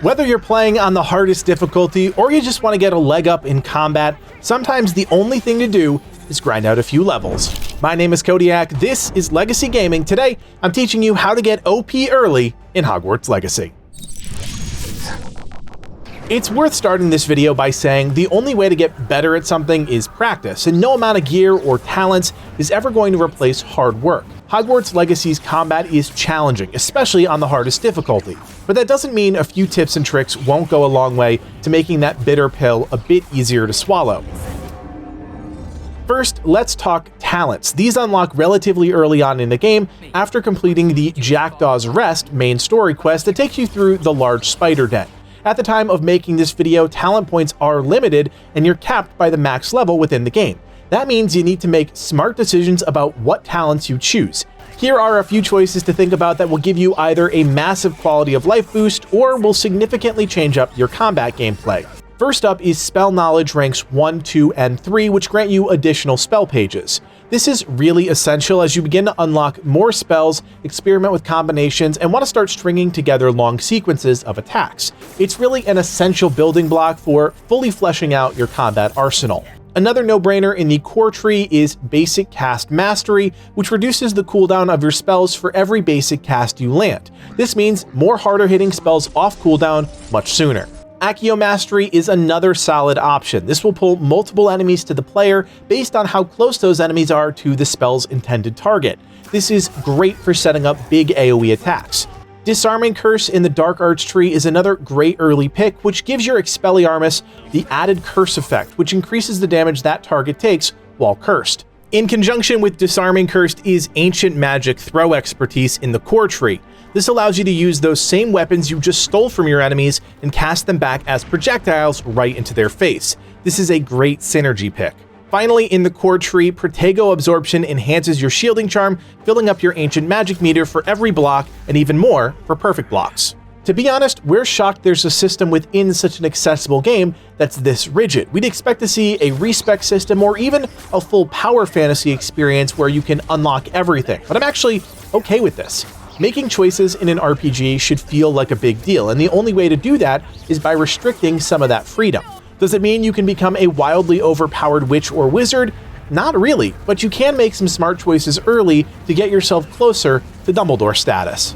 Whether you're playing on the hardest difficulty or you just want to get a leg up in combat, sometimes the only thing to do is grind out a few levels. My name is Codiak, this is Legacy Gaming. Today, I'm teaching you how to get OP early in Hogwarts Legacy. It's worth starting this video by saying the only way to get better at something is practice, and no amount of gear or talents is ever going to replace hard work. Hogwarts Legacy's combat is challenging, especially on the hardest difficulty, but that doesn't mean a few tips and tricks won't go a long way to making that bitter pill a bit easier to swallow. First, let's talk talents. These unlock relatively early on in the game after completing the Jackdaw's Rest main story quest that takes you through the large spider den. At the time of making this video, talent points are limited and you're capped by the max level within the game. That means you need to make smart decisions about what talents you choose. Here are a few choices to think about that will give you either a massive quality of life boost or will significantly change up your combat gameplay. First up is Spell Knowledge ranks 1, 2, and 3, which grant you additional spell pages. This is really essential as you begin to unlock more spells, experiment with combinations, and want to start stringing together long sequences of attacks. It's really an essential building block for fully fleshing out your combat arsenal. Another no-brainer in the core tree is Basic Cast Mastery, which reduces the cooldown of your spells for every basic cast you land. This means more harder-hitting spells off cooldown much sooner. Accio Mastery is another solid option. This will pull multiple enemies to the player based on how close those enemies are to the spell's intended target. This is great for setting up big AoE attacks. Disarming Curse in the Dark Arts tree is another great early pick, which gives your Expelliarmus the added curse effect, which increases the damage that target takes while cursed. In conjunction with Disarming Curse is Ancient Magic Throw expertise in the core tree. This allows you to use those same weapons you just stole from your enemies and cast them back as projectiles right into their face. This is a great synergy pick. Finally, in the core tree, Protego Absorption enhances your shielding charm, filling up your ancient magic meter for every block and even more for perfect blocks. To be honest, we're shocked there's a system within such an accessible game that's this rigid. We'd expect to see a respec system or even a full power fantasy experience where you can unlock everything, but I'm actually okay with this. Making choices in an RPG should feel like a big deal, and the only way to do that is by restricting some of that freedom. Does it mean you can become a wildly overpowered witch or wizard? Not really, but you can make some smart choices early to get yourself closer to Dumbledore status.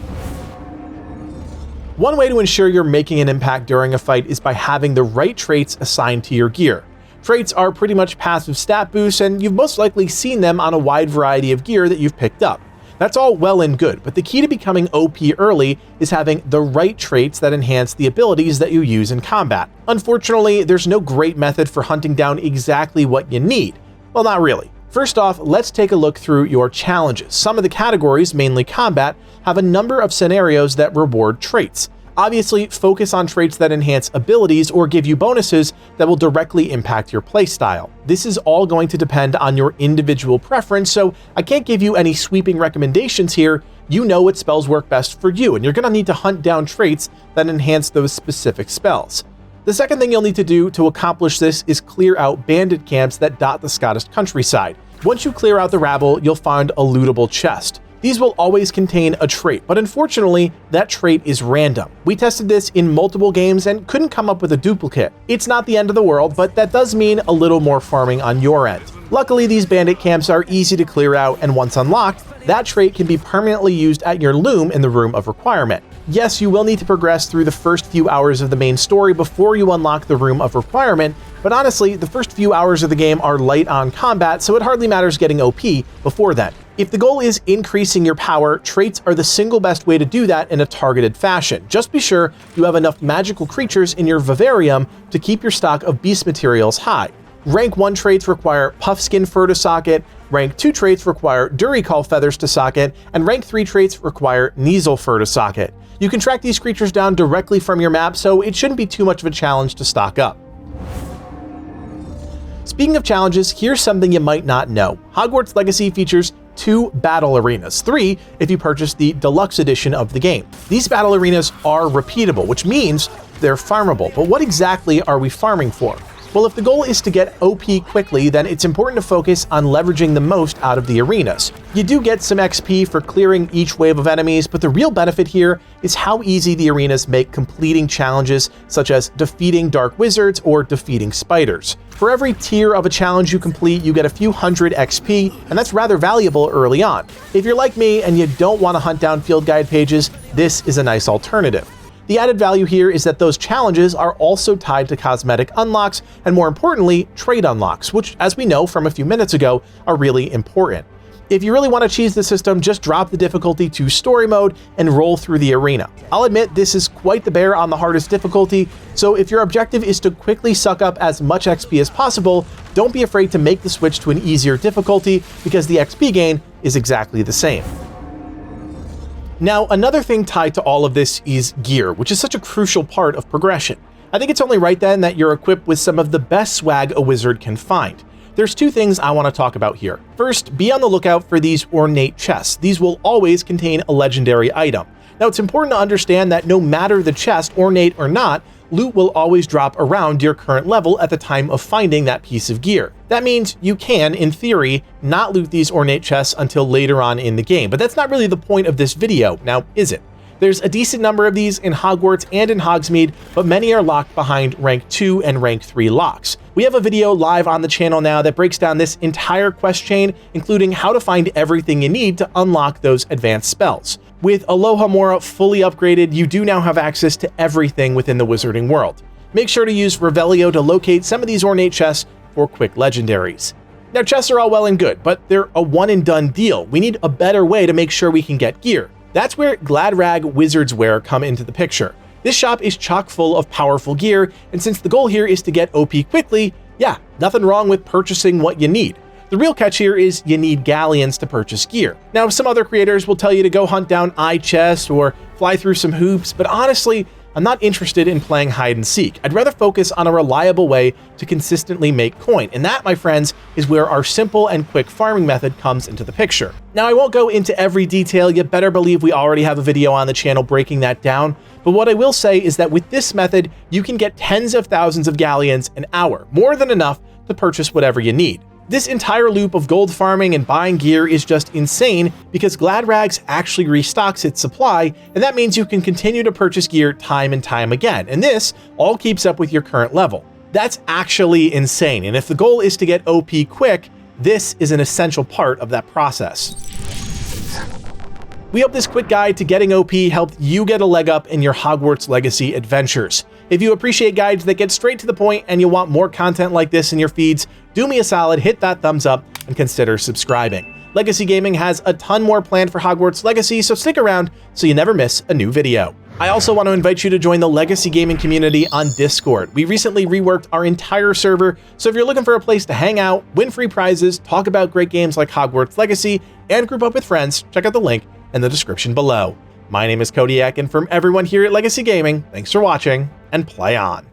One way to ensure you're making an impact during a fight is by having the right traits assigned to your gear. Traits are pretty much passive stat boosts, and you've most likely seen them on a wide variety of gear that you've picked up. That's all well and good, but the key to becoming OP early is having the right traits that enhance the abilities that you use in combat. Unfortunately, there's no great method for hunting down exactly what you need. Well, not really. First off, let's take a look through your challenges. Some of the categories, mainly combat, have a number of scenarios that reward traits. Obviously, focus on traits that enhance abilities or give you bonuses that will directly impact your playstyle. This is all going to depend on your individual preference, so I can't give you any sweeping recommendations here. You know what spells work best for you, and you're going to need to hunt down traits that enhance those specific spells. The second thing you'll need to do to accomplish this is clear out bandit camps that dot the Scottish countryside. Once you clear out the rabble, you'll find a lootable chest. These will always contain a trait, but unfortunately, that trait is random. We tested this in multiple games and couldn't come up with a duplicate. It's not the end of the world, but that does mean a little more farming on your end. Luckily, these bandit camps are easy to clear out, and once unlocked, that trait can be permanently used at your loom in the Room of Requirement. Yes, you will need to progress through the first few hours of the main story before you unlock the Room of Requirement, but honestly, the first few hours of the game are light on combat, so it hardly matters getting OP before then. If the goal is increasing your power, traits are the single best way to do that in a targeted fashion. Just be sure you have enough magical creatures in your vivarium to keep your stock of beast materials high. Rank 1 traits require Puffskin Fur to socket, Rank 2 traits require Duricall Feathers to socket, and Rank 3 traits require Kneazle Fur to socket. You can track these creatures down directly from your map, so it shouldn't be too much of a challenge to stock up. Speaking of challenges, here's something you might not know. Hogwarts Legacy features 2 battle arenas, 3 if you purchase the deluxe edition of the game. These battle arenas are repeatable, which means they're farmable. But what exactly are we farming for? Well, if the goal is to get OP quickly, then it's important to focus on leveraging the most out of the arenas. You do get some XP for clearing each wave of enemies, but the real benefit here is how easy the arenas make completing challenges such as defeating dark wizards or defeating spiders. For every tier of a challenge you complete, you get a few hundred XP, and that's rather valuable early on. If you're like me and you don't want to hunt down field guide pages, this is a nice alternative. The added value here is that those challenges are also tied to cosmetic unlocks and, more importantly, trade unlocks, which, as we know from a few minutes ago, are really important. If you really want to cheese the system, just drop the difficulty to story mode and roll through the arena. I'll admit this is quite the bear on the hardest difficulty, so if your objective is to quickly suck up as much XP as possible, don't be afraid to make the switch to an easier difficulty because the XP gain is exactly the same. Now, another thing tied to all of this is gear, which is such a crucial part of progression. I think it's only right then that you're equipped with some of the best swag a wizard can find. There's two things I want to talk about here. First, be on the lookout for these ornate chests. These will always contain a legendary item. Now, it's important to understand that no matter the chest, ornate or not, loot will always drop around your current level at the time of finding that piece of gear. That means you can, in theory, not loot these ornate chests until later on in the game, but that's not really the point of this video, now is it? There's a decent number of these in Hogwarts and in Hogsmeade, but many are locked behind rank 2 and rank 3 locks. We have a video live on the channel now that breaks down this entire quest chain, including how to find everything you need to unlock those advanced spells. With Alohomora fully upgraded, you do now have access to everything within the wizarding world. Make sure to use Revelio to locate some of these ornate chests for quick legendaries. Now, chests are all well and good, but they're a one-and-done deal. We need a better way to make sure we can get gear. That's where Gladrag Wizards Wear come into the picture. This shop is chock full of powerful gear, and since the goal here is to get OP quickly, yeah, nothing wrong with purchasing what you need. The real catch here is you need galleons to purchase gear. Now, some other creators will tell you to go hunt down eye chests or fly through some hoops, but honestly, I'm not interested in playing hide and seek. I'd rather focus on a reliable way to consistently make coin, and that, my friends, is where our simple and quick farming method comes into the picture. Now, I won't go into every detail. You better believe we already have a video on the channel breaking that down, but what I will say is that with this method, you can get tens of thousands of galleons an hour, more than enough to purchase whatever you need. This entire loop of gold farming and buying gear is just insane because Gladrags actually restocks its supply, and that means you can continue to purchase gear time and time again, and this all keeps up with your current level. That's actually insane, and if the goal is to get OP quick, this is an essential part of that process. We hope this quick guide to getting OP helped you get a leg up in your Hogwarts Legacy adventures. If you appreciate guides that get straight to the point and you want more content like this in your feeds, do me a solid, hit that thumbs up, and consider subscribing. Legacy Gaming has a ton more planned for Hogwarts Legacy, so stick around so you never miss a new video. I also want to invite you to join the Legacy Gaming community on Discord. We recently reworked our entire server, so if you're looking for a place to hang out, win free prizes, talk about great games like Hogwarts Legacy, and group up with friends, check out the link in the description below. My name is Codiak, and from everyone here at Legacy Gaming, thanks for watching, and play on.